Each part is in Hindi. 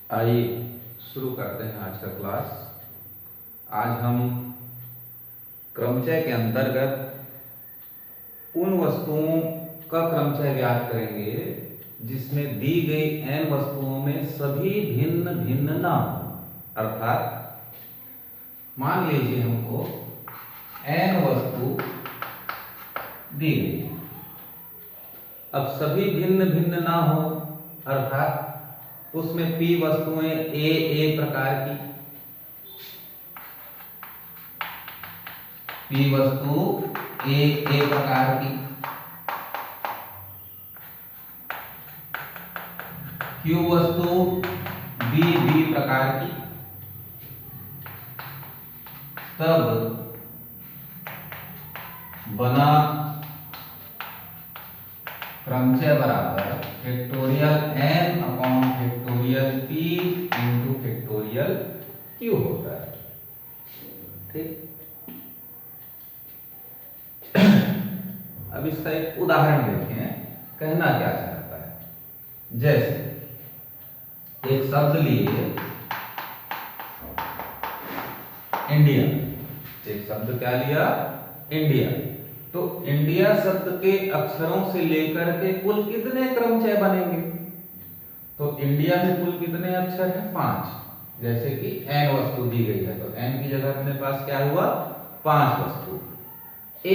आइए शुरू करते हैं आज का क्लास। आज हम क्रमचय के अंतर्गत उन वस्तुओं का क्रमचय ज्ञात करेंगे जिसमें दी गई n वस्तुओं में सभी भिन्न भिन्न ना हो। अर्थात मान लीजिए हमको n वस्तु दी गई, अब सभी भिन्न भिन्न ना हो अर्थात उसमें p वस्तुएं a प्रकार की, p वस्तु a प्रकार की, q वस्तु b प्रकार की, तब बना क्रमचय बराबर factorial n upon factorial p into factorial q होता है। ठीक, अब इसका एक उदाहरण देखें, कहना क्या चाहता है। जैसे एक शब्द लिए इंडिया, एक शब्द क्या लिया इंडिया, तो इंडिया शब्द के अक्षरों से लेकर के कुल कितने क्रमचय बनेंगे? तो इंडिया में कुल कितने अक्षर हैं? 5। जैसे कि n वस्तु दी गई है तो n की जगह अपने पास क्या हुआ? 5 वस्तु। a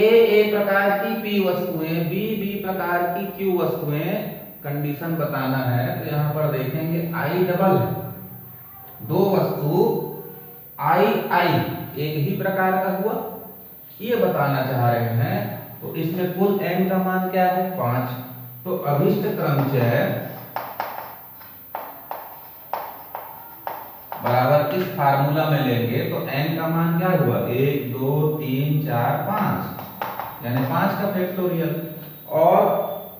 प्रकार की p वस्तुएं, b प्रकार की q वस्तुएं, कंडीशन बताना है तो यहां पर देखेंगे i डबल है, 2 वस्तु i एक ही प्रकार का हुआ, ये बताना चाह रहे हैं। तो इसमें कुल n का मान क्या है? 5। तो अभिष्ट क्रमचय बराबर इस फार्मूला में लेंगे तो n का मान क्या हुआ? 1 2 3 4 5, यानी 5 का फैक्टोरियल। और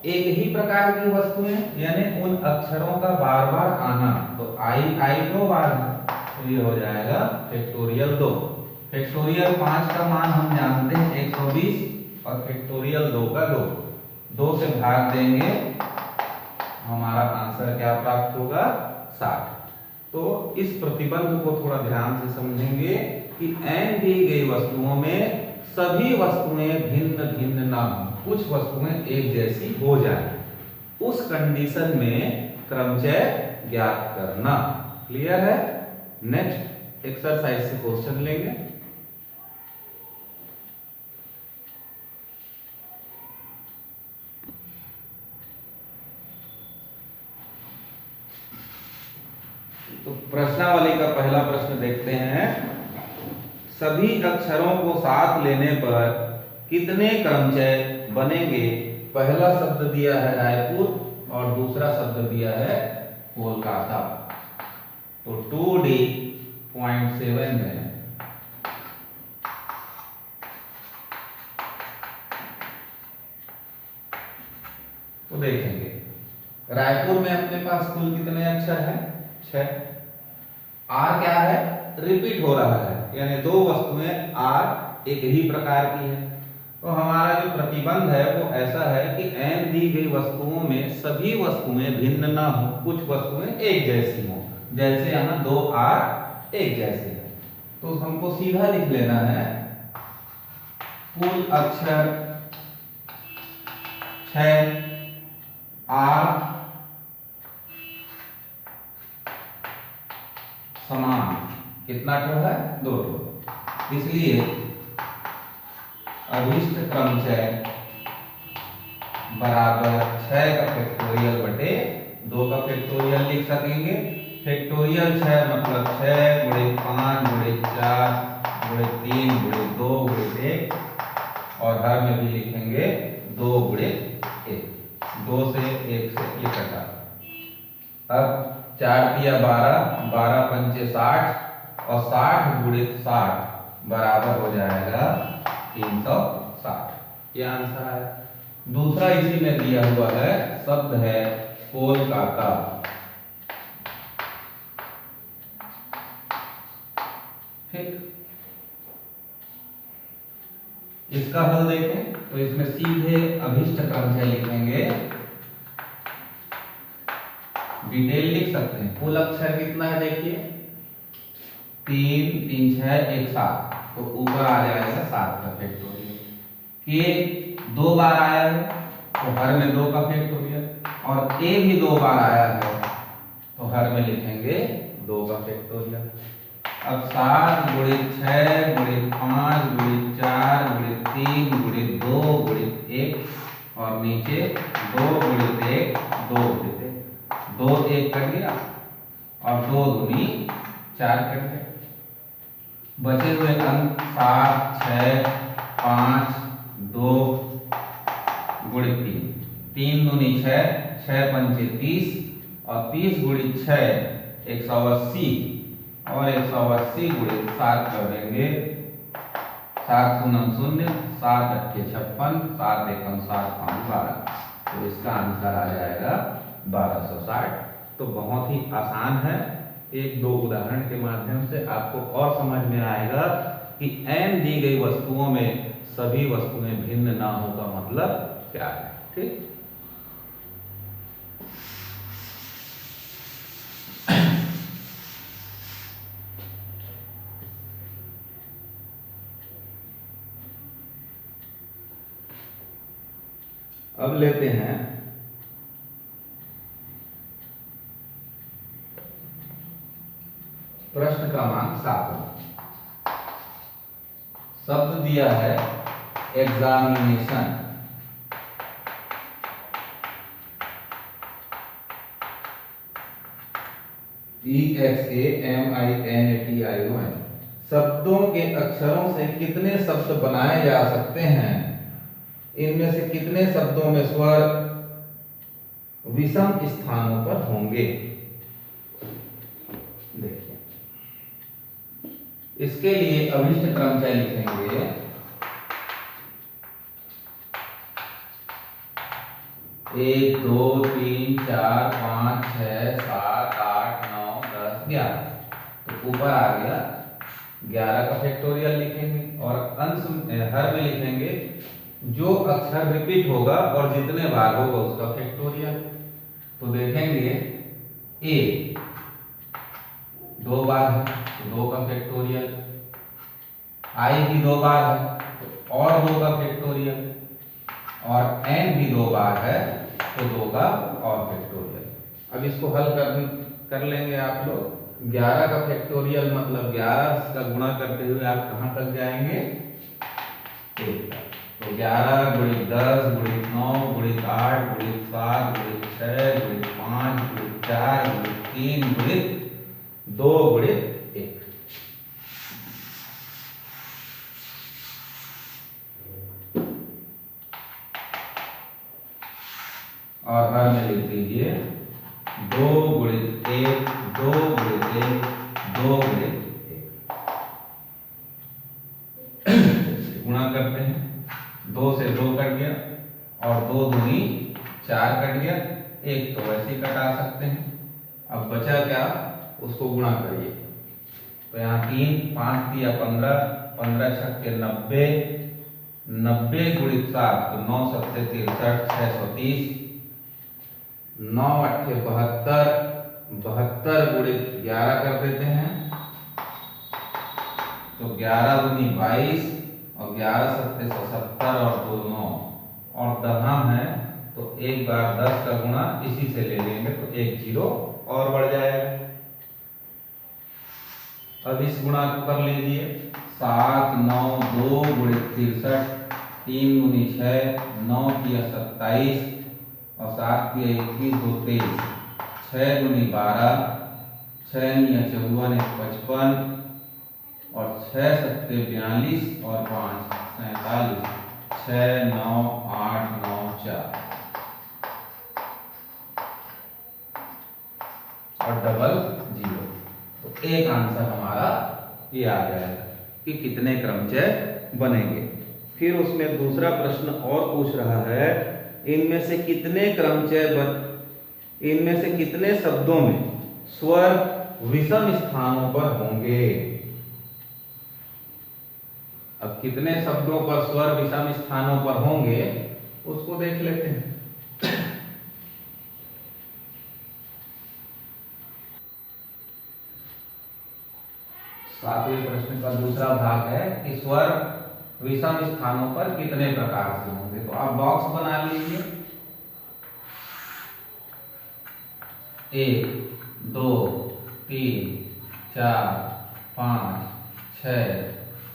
एक ही प्रकार की वस्तुएं यानी उन अक्षरों का बार बार आना, तो i 2 बार है तो ये हो जाएगा फैक्टोरियल 2। फैक्टोरियल 5 का मान हम जानते हैं 120 और फैक्टोरियल 2 का 2 से भाग देंगे, हमारा आंसर क्या प्राप्त होगा? 60। तो इस प्रतिबंध को थोड़ा ध्यान से समझेंगे कि n दी गई वस्तुओं में सभी वस्तुएं भिन्न भिन्न ना हो, कुछ वस्तुएं एक जैसी हो जाए, उस कंडीशन में क्रमचय ज्ञात करना। क्लियर है? नेक्स्ट एक्सरसाइज से क्वेश्चन लेंगे। तो प्रश्नावली का पहला प्रश्न देखते हैं। सभी अक्षरों को साथ लेने पर कितने क्रमचय बनेंगे? पहला शब्द दिया है रायपुर और दूसरा शब्द दिया है कोलकाता। तो 2D.7 में तो देखेंगे रायपुर में अपने पास कुल कितने अक्षर हैं? 6। R क्या है? रिपीट हो रहा है, यानी 2 वस्तुएं R एक ही प्रकार की है। तो हमारा जो प्रतिबंध है वो ऐसा है कि n दी गई वस्तुओं में सभी वस्तुएं भिन्न ना हो, कुछ वस्तुएं एक जैसी हो। जैसे यहाँ 2R एक जैसे है, तो हमको सीधा लिख लेना है कुल अक्षर 6 R समान, कितना ठो है? 2 ठो। इसलिए अभिष्ट क्रमचय बराबर 6 का फैक्टोरियल बटे 2 का फैक्टोरियल लिख सकेंगे। फैक्टोरियल 6 मतलब 6 गुणे 5 गुणे 4 गुणे 3 गुणे 2 गुणे 1, और हर में भी लिखेंगे 2 गुणे 1। 2 से 1 से ये कटा। अब 4 तिया 12, 12 पंचे 60 और 60 गुणे 60 बराबर हो जाएगा 360। ये आंसर है। दूसरा इसी में दिया हुआ है, शब्द है कोलकाता। ठीक, इसका हल देखें तो इसमें सीधे अभिष्ट क्रमचय लिखेंगे डिटेल लिख सकते हैं। कुल अक्षर कितना है देखिए, 3 3 6 1 7, तो ऊपर आ जाएगा 7 का फैक्टोरियल। के 2 बार आया है तो हर में 2 का फैक्टोरियल, और ए भी 2 बार आया है तो हर में लिखेंगे 2 का फैक्टोरियल। अब 7 गुणित 6 गुणित 5 गुणित 4 गुणित 3 गुणित 2 गुणित 1, और नीचे 2 गुणित 1 2 गुणित 1, 2 1 कट गया और 2 दूनी 4 कट गए। बचे हुए अंक 7 6 5 2 गुणित 3, 3 दूनी 6, 6 पंचे 30, और 30 गुणित 6 180, और 180 गुणित 7 कर देंगे 7 शून्य 0, 7 अट्ठे 56, 7 एकम 7 5 12, तो इसका आंसर आ जाएगा 1260। तो बहुत ही आसान है, एक दो उदाहरण के माध्यम से आपको और समझ में आएगा कि n दी गई वस्तुओं में सभी वस्तुएं भिन्न ना हो का मतलब क्या है। ठीक, अब लेते हैं प्रश्न क्रमांक 7। शब्द दिया है एग्जामिनेशन, EXAMINATION। शब्दों के अक्षरों से कितने शब्द बनाए जा सकते हैं, इनमें से कितने शब्दों में स्वर विषम स्थानों पर होंगे। देखिए, इसके लिए अभिष्ट क्रमचय लिखेंगे। एक 2 3 4 5 6 7 8 9 10 11, तो ऊपर आ गया 11 का फैक्टोरियल लिखेंगे, और अंश हर में लिखेंगे जो अक्षर रिपीट होगा और जितने बार होगा उसका फैक्टोरियल। तो देखेंगे ए 2 बार है तो 2 का फैक्टोरियल, आई भी 2 बार है तो और 2 का फैक्टोरियल, और एन भी 2 बार है तो 2 का और फैक्टोरियल। अब इसको हल कर लेंगे आप लोग। 11 का फैक्टोरियल मतलब 11 का गुणा करते हुए आप कहां तक जाएंगे, 1 तक। तो 11 गुणित 10 गुणित 9 गुणित 8 गुणित 7 गुणित 6 गुणित 5 गुणित 4 गुणित 3 गुणित 2 गुणित 1। और हर में लिख दीजिए 2 गुणित 1 2 गुणित 1 2 गुणित 1। गुणा करते हैं, 2 से 2 कट गया और 2 दूनी 4 कट गया, 1 तो वैसे ही कटा सकते हैं। अब बचा क्या, उसको गुणा करिए। तो यहाँ 3 5 दिया 15, 15 छक्के 90, 90 गुणित 7 तो 9 सत्ते 63 630, 9 अट्ठे 72, 72 गुणित 11 कर देते हैं तो 11 दूनी 22, और 11 सत्ते 70 और 2 9, और दहम है तो एक बार 10 का गुणा इसी से ले लेंगे तो 1 0 और बढ़ जाएगा। अब इस गुणा कर लीजिए, 7 9 2 गुणित 63, 3 दूनी 6, 9 किया 27 और 7 किया 21 2 23, 6 दूनी 12, 6 निया 54 1 55, और 6 सत्ते 42 और 5 47, 6 9 8 9 4, और डबल 0। तो एक आंसर हमारा ये आ जाएगा कि कितने क्रमचय बनेंगे। फिर उसमें दूसरा प्रश्न और पूछ रहा है, इनमें से कितने इनमें से कितने शब्दों में स्वर विषम स्थानों पर होंगे। अब कितने शब्दों पर स्वर विषम स्थानों पर होंगे उसको देख लेते हैं। सातवें प्रश्न का दूसरा भाग है कि स्वर विषम स्थानों पर कितने प्रकार से होंगे। तो आप बॉक्स बना लीजिए। 1 2 3 4 5 6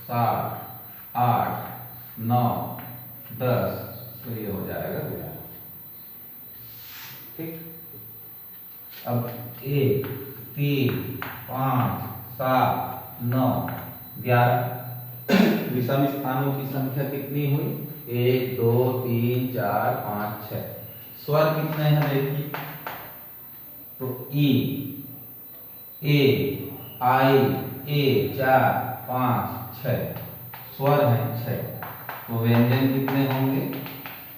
7 8 9 10। तो ये हो जाएगा 11। ठीक। अब 1 3 5 7 9 11 विषम स्थानों की संख्या कितनी हुई? 1 2 3 4 5 6। स्वर कितने हैं देखिए। तो ई, ए, आई, ए 4 5 6 स्वर हैं 6। तो व्यंजन कितने होंगे?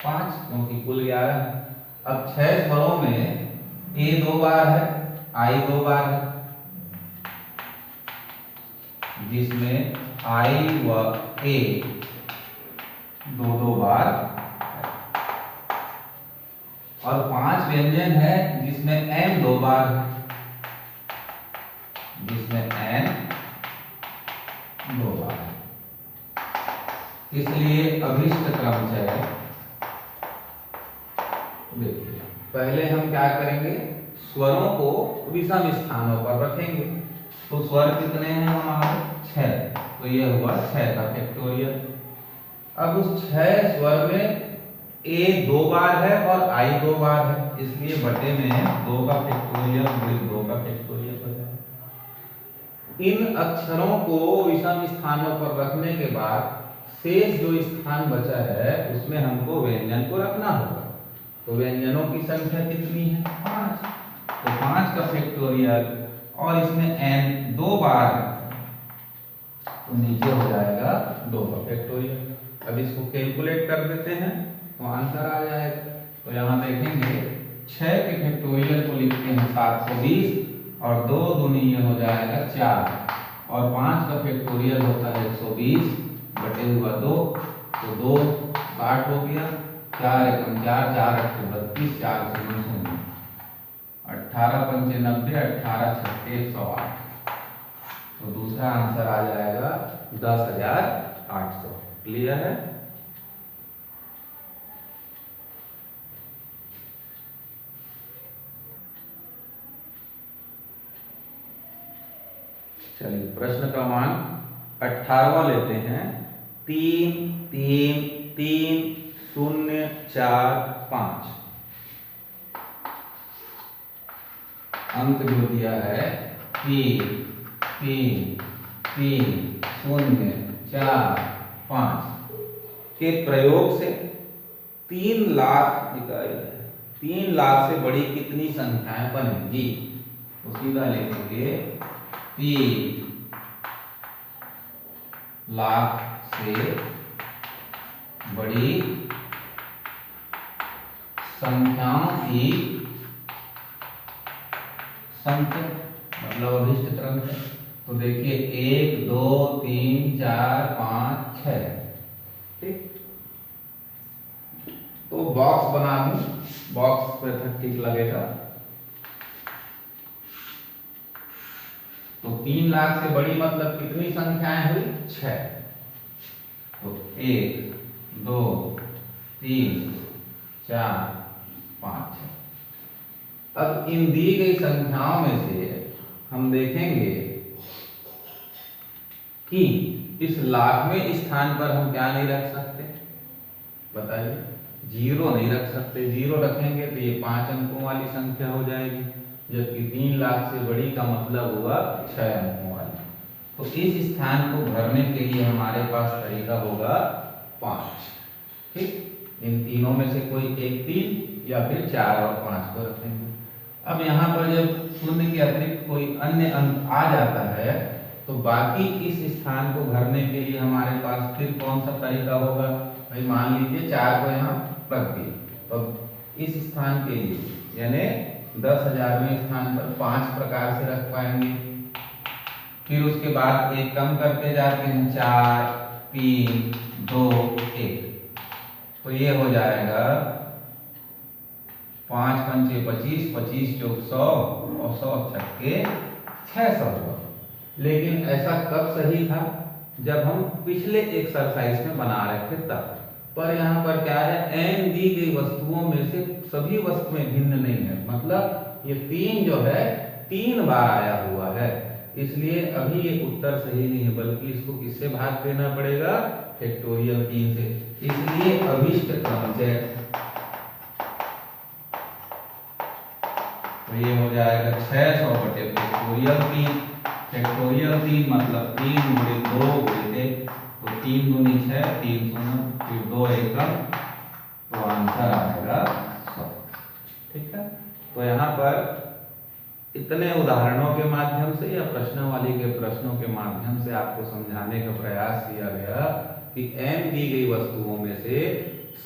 5, क्योंकि कुल 11 है। अब 6 स्वरों में ए 2 बार है, आई 2 बार है, जिसमें आई व ए 2 बार है। और 5 व्यंजन है जिसमें एन 2 बार है, जिसमें एन 2 बार है। इसलिए अभिष्ट क्रमचय, देखिए पहले हम क्या करेंगे, स्वरों को विषम स्थानों पर रखेंगे। तो स्वर कितने हैं हमारे? 6। तो ये हुआ 6 का फैक्टोरियल। अब उस 6 स्वर में ए 2 बार है और आई 2 बार है, इसलिए बटे में 2 का फैक्टोरियल 2 का फैक्टोरियल हो जाएगा। इन अक्षरों को विषम स्थानों पर रखने के बाद शेष जो स्थान बचा है उसमें हमको व्यंजन को रखना होगा। तो व्यंजनों की संख्या कितनी है? 5। तो 5 का फैक्टोरियल और इसमें n 2 बार है, तो नीचे हो जाएगा 2 का फैक्टोरियल। अब इसको कैलकुलेट कर देते हैं तो आंसर आ जाएगा। तो यहाँ देखेंगे 6 के फैक्टोरियल को लिखते हैं 720 और 2 दूनी ये हो जाएगा 4 और 5 का फैक्टोरियल होता है 120 बटे हुआ 2। तो 2 60 हो गया, 4 एकम 4 4 8 32 4 0 0 18 पंचे 90 18 छक्के 108। तो दूसरा आंसर आ जाएगा 10,800। क्लियर है? चलिए प्रश्न क्रमांक 18वां लेते हैं। 3 3 3 0 4 5 अंक जो दिया है 3 3 3 0 4 5 के प्रयोग से 3 लाख निकाले। 3 लाख से बड़ी कितनी संख्याएं बनेंगी? तो सीधा लिखेंगे 3 लाख से बड़ी संख्याओं की संख्या मतलब अभिष्ट क्रम है। तो देखिए 1 2 3 4 5 6। ठीक। तो बॉक्स बना दूं, बॉक्स पे ठीक लगेगा। तो 3 लाख से बड़ी मतलब कितनी संख्याएं हुई? 6। तो 1 2 3 4 5 6। अब इन दी गई संख्याओं में से हम देखेंगे कि इस लाखवें स्थान पर हम क्या नहीं रख सकते? बताइए। 0 नहीं रख सकते। 0 रखेंगे तो ये 5 अंकों वाली संख्या हो जाएगी, जबकि 3 लाख से बड़ी का मतलब हुआ 6 अंकों वाली। तो इस स्थान को भरने के लिए हमारे पास तरीका होगा 5। ठीक। इन तीनों में से कोई एक 3 या फिर 4 और 5 को रखेंगे। अब यहाँ पर जब शून्य के अतिरिक्त कोई अन्य अंक आ जाता है तो बाकी इस स्थान को भरने के लिए हमारे पास फिर कौन सा तरीका होगा? भाई मान लीजिए 4 को यहाँ रख दिए, तो इस स्थान के लिए यानी 10,000वें स्थान पर 5 प्रकार से रख पाएंगे। फिर उसके बाद एक कम करते जाते हैं 4 3 2 1। तो ये हो जाएगा 5 पंचे 25 25 चौक 100 और 100 छक्के 600 हुआ। लेकिन ऐसा कब सही था, जब हम पिछले एक्सरसाइज में बना रहे थे तब। पर यहाँ पर क्या है, n दी गई वस्तुओं में से सभी वस्तुएं भिन्न नहीं है, मतलब ये 3 जो है 3 बार आया हुआ है, इसलिए अभी ये उत्तर सही नहीं है, बल्कि इसको किससे भाग देना पड़ेगा, फैक्टोरियल 3 से। इसलिए अभिष्ट क्रमचय, तो ये हो जाएगा 600 बटे फैक्टोरियल 3। फैक्टोरियल 3 मतलब 3 गुणित 2 गुणित, तो 3 दूनी 6, 3 शून्य, फिर 2 एकम, तो आंसर आएगा 100। ठीक है, तो यहाँ पर इतने उदाहरणों के माध्यम से या प्रश्नावली के प्रश्नों के माध्यम से आपको समझाने का प्रयास किया गया कि n दी गई वस्तुओं में से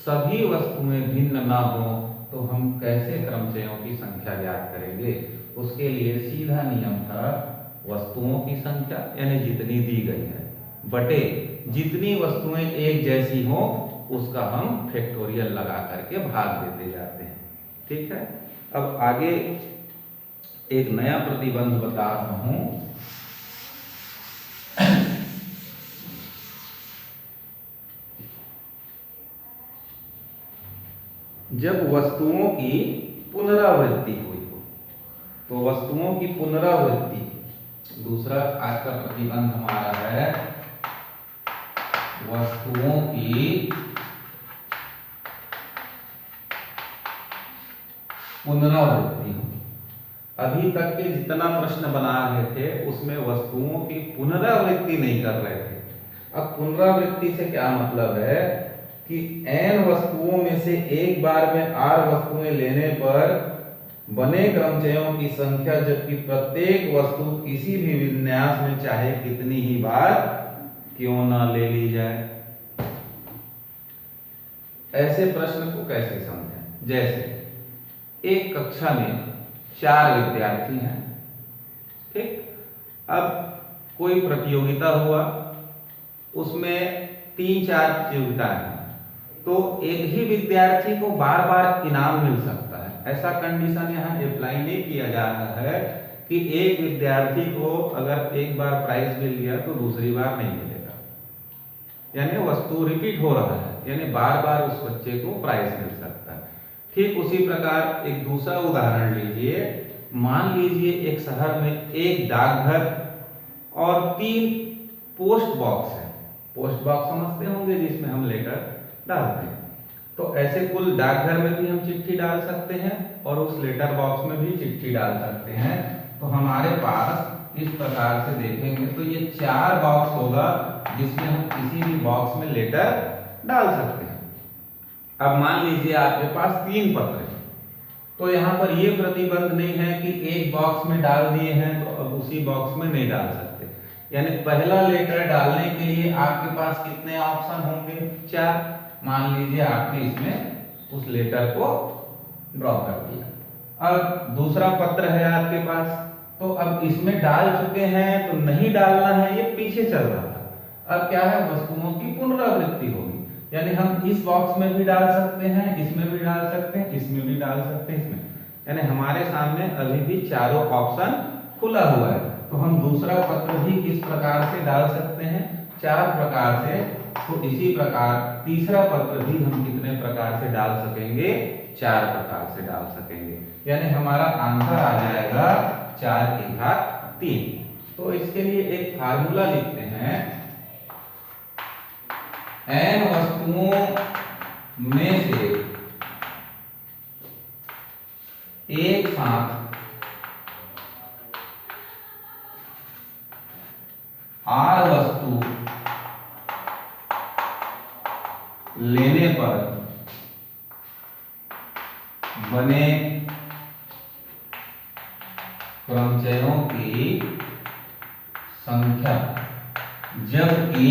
सभी वस्तुएं भिन्न ना हो तो हम कैसे क्रमचयों की संख्या ज्ञात करेंगे। उसके लिए सीधा नियम था वस्तुओं की संख्या यानी जितनी दी गई है बटे जितनी वस्तुएं एक जैसी हो उसका हम फैक्टोरियल लगा करके भाग देते जाते हैं। ठीक है, अब आगे एक नया प्रतिबंध बता रहा हूं। जब वस्तुओं की पुनरावृत्ति हुई हो, तो वस्तुओं की पुनरावृत्ति, दूसरा आज का प्रतिबंध हमारा है वस्तुओं की पुनरावृत्ति हो। अभी तक के जितना प्रश्न बना रहे थे उसमें वस्तुओं की पुनरावृत्ति नहीं कर रहे थे। अब पुनरावृत्ति से क्या मतलब है कि n वस्तुओं में से एक बार में r वस्तुएं लेने पर बने क्रमचयों की संख्या, जबकि प्रत्येक वस्तु किसी भी विन्यास में चाहे कितनी ही बार क्यों ना ले ली जाए। ऐसे प्रश्न को कैसे समझें, जैसे एक कक्षा में 4 विद्यार्थी हैं, ठीक, अब कोई प्रतियोगिता हुआ, उसमें 3-4 प्रतियोगिताएं हैं, तो एक ही विद्यार्थी को बार बार इनाम मिल सकता है। ऐसा कंडीशन यहाँ अप्लाई नहीं किया जा रहा है कि एक विद्यार्थी को अगर एक बार प्राइज मिल गया तो दूसरी बार नहीं मिलेगा, यानी वस्तु रिपीट हो रहा है, यानी बार बार उस बच्चे को प्राइज मिल सकता है। ठीक उसी प्रकार एक दूसरा उदाहरण लीजिए। मान लीजिए एक शहर में एक डाकघर और 3 पोस्ट बॉक्स है। पोस्ट बॉक्स समझते होंगे जिसमें हम लेटर डालते हैं। तो ऐसे कुल डाकघर में भी हम चिट्ठी डाल सकते हैं और उस लेटर बॉक्स में भी चिट्ठी डाल सकते हैं। तो हमारे पास इस प्रकार से देखेंगे तो ये 4 बॉक्स होगा जिसमें हम किसी भी बॉक्स में लेटर डाल सकते हैं। अब मान लीजिए आपके पास 3 पत्र हैं, तो यहाँ पर ये प्रतिबंध नहीं है कि एक बॉक्स में डाल दिए हैं तो अब उसी बॉक्स में नहीं डाल सकते। यानी पहला लेटर डालने के लिए आपके पास कितने ऑप्शन होंगे, 4। मान लीजिए आपने इसमें उस लेटर को ड्रॉ कर दिया। अब दूसरा पत्र है आपके पास, तो अब इसमें डाल चुके हैं तो नहीं डालना है, ये पीछे चल रहा था। अब क्या है, वस्तुओं की पुनरावृत्ति होगी, यानी हम इस बॉक्स में भी डाल सकते हैं, इसमें भी डाल सकते हैं, इसमें भी डाल सकते हैं, इसमें, यानी हमारे सामने अभी भी चारों ऑप्शन खुला हुआ है। तो हम दूसरा पत्र भी किस प्रकार से डाल सकते हैं, 4 प्रकार से। तो इसी प्रकार तीसरा पत्र भी हम कितने प्रकार से डाल सकेंगे, 4 प्रकार से डाल सकेंगे, यानी हमारा आंसर आ जाएगा 4 की घात 3। तो इसके लिए एक फार्मूला लिखते हैं, n वस्तुओं में से एक साथ r वस्तु लेने पर बने क्रमचयों की संख्या, जबकि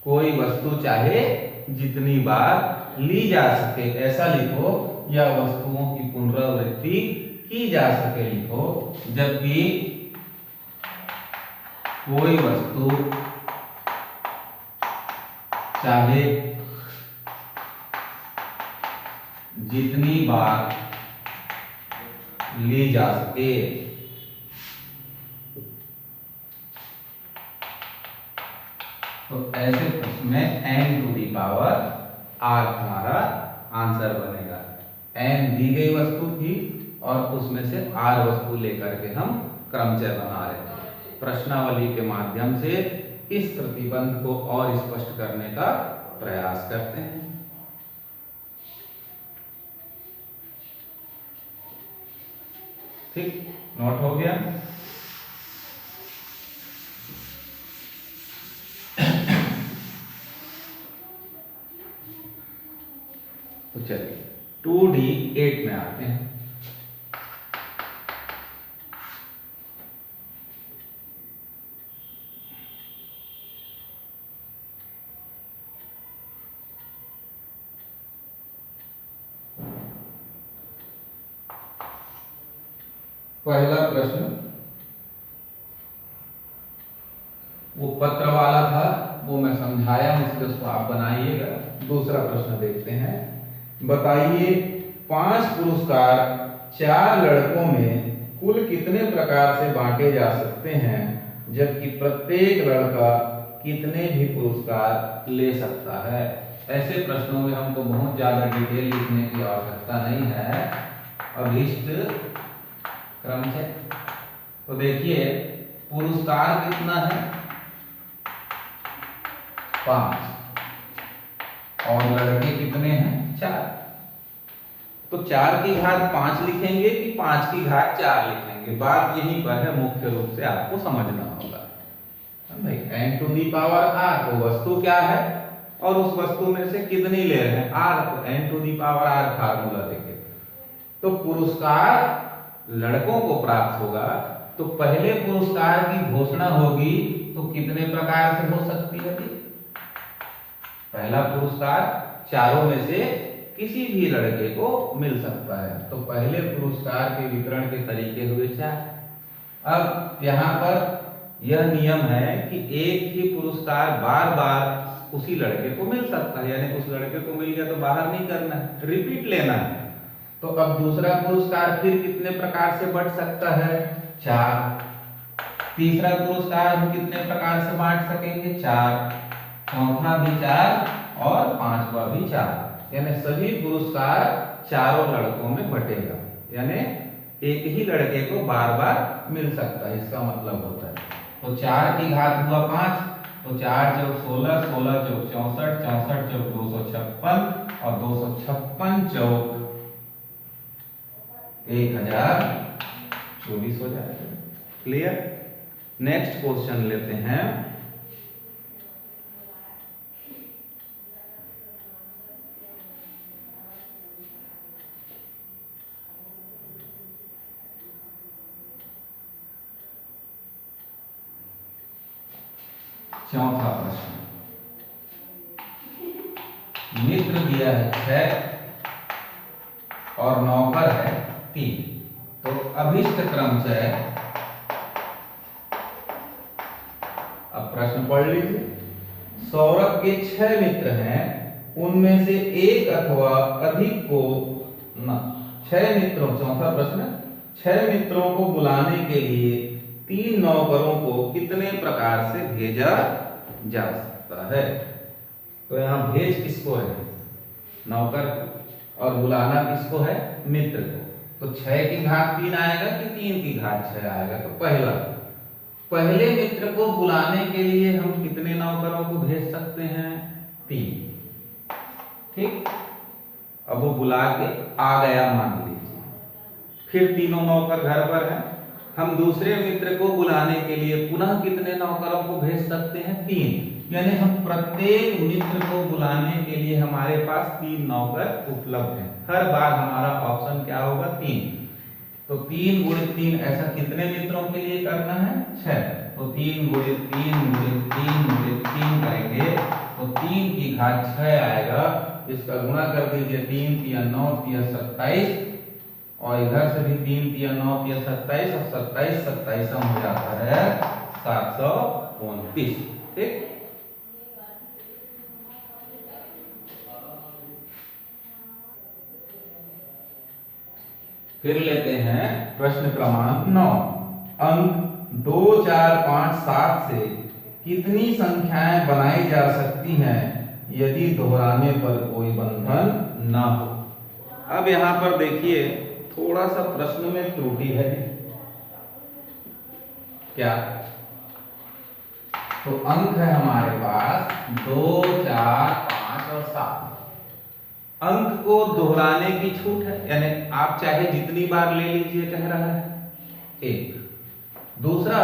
कोई वस्तु चाहे जितनी बार ली जा सके, ऐसा लिखो, या वस्तुओं की पुनरावृत्ति की जा सके लिखो, जबकि कोई वस्तु चाहे जितनी बार ली जा सके। तो ऐसे प्रश्न में n to the power r हमारा आंसर बनेगा। n दी गई वस्तु थी और उसमें से r वस्तु लेकर के हम क्रमचय बना रहे थे। प्रश्नावली के माध्यम से इस प्रतिबंध को और स्पष्ट करने का प्रयास करते हैं। ठीक, नोट हो गया। तो चलिए 2D8 में आते हैं। पहला प्रश्न वो पत्र वाला था, वो मैं समझाया, इसलिए उसको आप बनाइएगा। दूसरा प्रश्न देखते हैं। बताइए 5 पुरस्कार 4 लड़कों में कुल कितने प्रकार से बांटे जा सकते हैं, जबकि प्रत्येक लड़का कितने भी पुरस्कार ले सकता है। ऐसे प्रश्नों में हमको बहुत ज्यादा डिटेल लिखने की आवश्यकता नहीं है। अभीष्ट क्रमचय। तो देखिए पुरस्कार कितना है 5 और लड़के कितने हैं 4। तो 4 की घात 5 लिखेंगे कि 5 की घात 4 लिखेंगे, बात यहीं पर है। मुख्य रूप से आपको समझना होगा भाई n to the power r, तो वस्तु क्या है और उस वस्तु में से कितनी ले रहे हैं r, तो n to the power r formula देंगे। तो पुरस्कार लड़कों को प्राप्त होगा, तो पहले पुरस्कार की घोषणा होगी तो कितने प्रकार से हो सकती है। पहला पुरस्कार चारों में से किसी भी लड़के को मिल सकता है, तो पहले पुरस्कार के वितरण के तरीके हुए 4। अब यहाँ पर यह नियम है कि एक ही पुरस्कार बार बार उसी लड़के को मिल सकता है, यानी उस लड़के को मिल गया तो बाहर नहीं करना है, रिपीट लेना है। तो अब दूसरा पुरस्कार फिर कितने प्रकार से बढ़ सकता है 4। तीसरा पुरस्कार हम कितने प्रकार से बांट सकेंगे 4, चौथा भी 4 और पांचवा भी 4, यानी सभी पुरस्कार चारों लड़कों में बटेगा, यानी एक ही लड़के को बार बार मिल सकता है, इसका मतलब होता है। तो 4 की घात हुआ 5, तो 4 चौक 16, 16 चौक 64, 64 चौक 256 और 256 चौक 1024 हो जाएगा। क्लियर। नेक्स्ट क्वेश्चन लेते हैं। चौथा प्रश्न, मित्र दिया है 6 और नौकर है 3, तो अभिष्ट क्रमचय। अब प्रश्न पढ़ लीजिए। सौरभ के 6 मित्र हैं, उनमें से एक अथवा अधिक को 6 मित्रों, चौथा प्रश्न, 6 मित्रों को बुलाने के लिए 3 नौकरों को कितने प्रकार से भेजा जा सकता है। तो यहाँ भेज किसको है नौकर, और बुलाना किसको है मित्र को। तो 6 की घात 3 आएगा कि 3 की घात 6 आएगा। तो पहले मित्र को बुलाने के लिए हम कितने नौकरों को भेज सकते हैं 3। ठीक, अब वो बुला के आ गया मान लीजिए, फिर तीनों नौकर घर पर हैं, हम दूसरे मित्र को बुलाने के लिए पुनः कितने नौकरों को भेज सकते हैं 3, यानी हम प्रत्येक मित्र को बुलाने के लिए हमारे पास 3 नौकर उपलब्ध हैं। हर बार हमारा ऑप्शन क्या होगा 3। तो 3 गुणित 3 ऐसा कितने मित्रों के लिए करना है 6। तो 3 गुणित 3 गुणित 3 गुणित 3 करेंगे तो 3 की घात 6 आएगा। इसका गुणा कर दीजिए, 3 तिया 9 तिया 27 और इधर से भी 3 तिया 9 तिया 27 और 27 27 हो जाता है 729। ठीक, फिर लेते हैं प्रश्न क्रमांक 9। अंक 2 4 5 7 से कितनी संख्याएं बनाई जा सकती हैं यदि दोहराने पर कोई बंधन ना हो। अब यहां पर देखिए थोड़ा सा प्रश्न में त्रुटि है। क्या? तो अंक है हमारे पास 2, 4, 5 और 7। अंक को दोहराने की छूट है, यानी आप चाहे जितनी बार ले लीजिए, कह रहा है। एक दूसरा,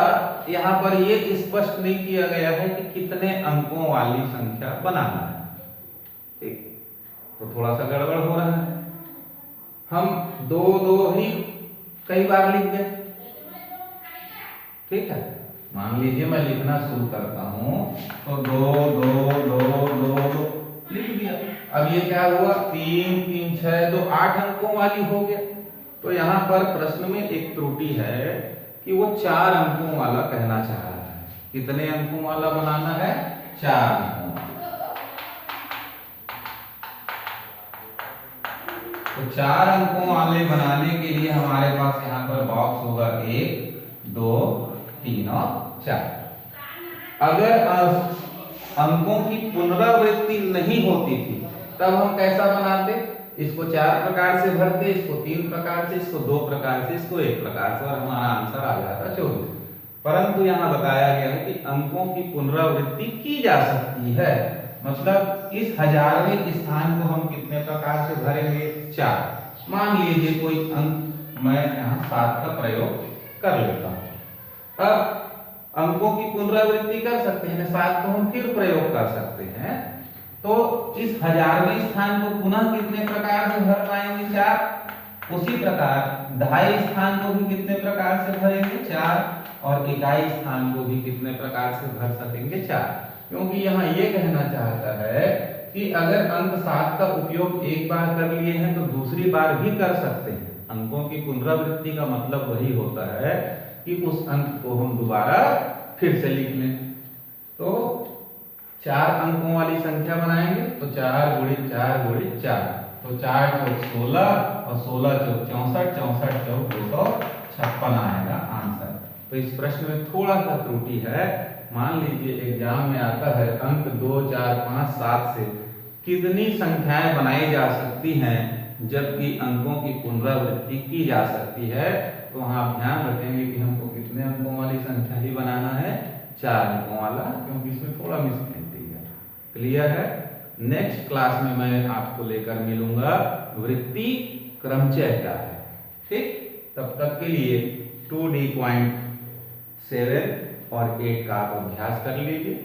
यहां पर यह स्पष्ट नहीं किया गया है कि कितने अंकों वाली संख्या बनाना है। ठीक, तो थोड़ा सा गड़बड़ हो रहा है। हम 2, 2 ही कई बार लिख दें। ठीक है, मान लीजिए मैं लिखना शुरू करता हूं तो 2, 2, 2, 2, 2 लिख दिया। अब ये क्या हुआ? 3, 3, 6, 2, 8 अंकों वाली हो गया। तो यहां पर प्रश्न में एक त्रुटि है कि वो 4 अंकों वाला कहना चाह रहा है। कितने अंकों वाला बनाना है? 4 अंकों वाला। तो 4 अंकों वाले बनाने के लिए हमारे पास यहाँ पर बॉक्स होगा 1, 2, 3 और 4। अगर अंकों की पुनरावृत्ति नहीं होती थी तब हम कैसा बनाते? इसको 4 प्रकार से भरते, इसको 3 प्रकार से, इसको 2 प्रकार से, इसको 1 प्रकार से, और हमारा आंसर आ जाता 24। परंतु यहाँ बताया गया है कि अंकों की पुनरावृत्ति की जा सकती है। मतलब इस 1000वें स्थान को हम कितने प्रकार से भरेंगे? 4। मान लीजिए कोई अंक मैं यहाँ 7 का प्रयोग कर लेता हूँ। अब अंकों की पुनरावृत्ति कर सकते हैं, 7 को हम फिर प्रयोग कर सकते हैं। तो इस 1000वें स्थान को पुनः कितने प्रकार से भर पाएंगे? 4। उसी प्रकार 2.5 स्थान को भी कितने प्रकार से भरेंगे? 4। और 1 स्थान को भी कितने प्रकार से भर सकेंगे? 4। क्योंकि यहाँ ये कहना चाहता है कि अगर अंक 7 का उपयोग एक बार कर लिए हैं तो दूसरी बार भी कर सकते हैं। अंकों की पुनरावृत्ति का मतलब वही होता है कि उस अंक को हम दोबारा फिर से लिख लें। तो 4 अंकों वाली संख्या बनाएंगे तो 4 × 4 × 4, तो 4 चौक 16 और 16 चौक 64, 64 चौक 256 आएगा आंसर। तो इस प्रश्न में थोड़ा सा त्रुटि है। मान लीजिए एग्जाम में आता है अंक 2, 4, 5, 7 से कितनी संख्याएं बनाई जा सकती हैं जबकि अंकों की पुनरावृत्ति की जा सकती है। तो वहां आप ध्यान रखेंगे कि हमको कितने अंकों वाली संख्या ही बनाना है? 4 अंकों वाला, क्योंकि इसमें थोड़ा मिसप्रिंटिंग है। क्लियर है? नेक्स्ट क्लास में मैं आपको लेकर मिलूंगा वृत्ति क्रमचय क्या है। ठीक, तब तक के लिए 2D.7 और 8 का आप अभ्यास कर लीजिए।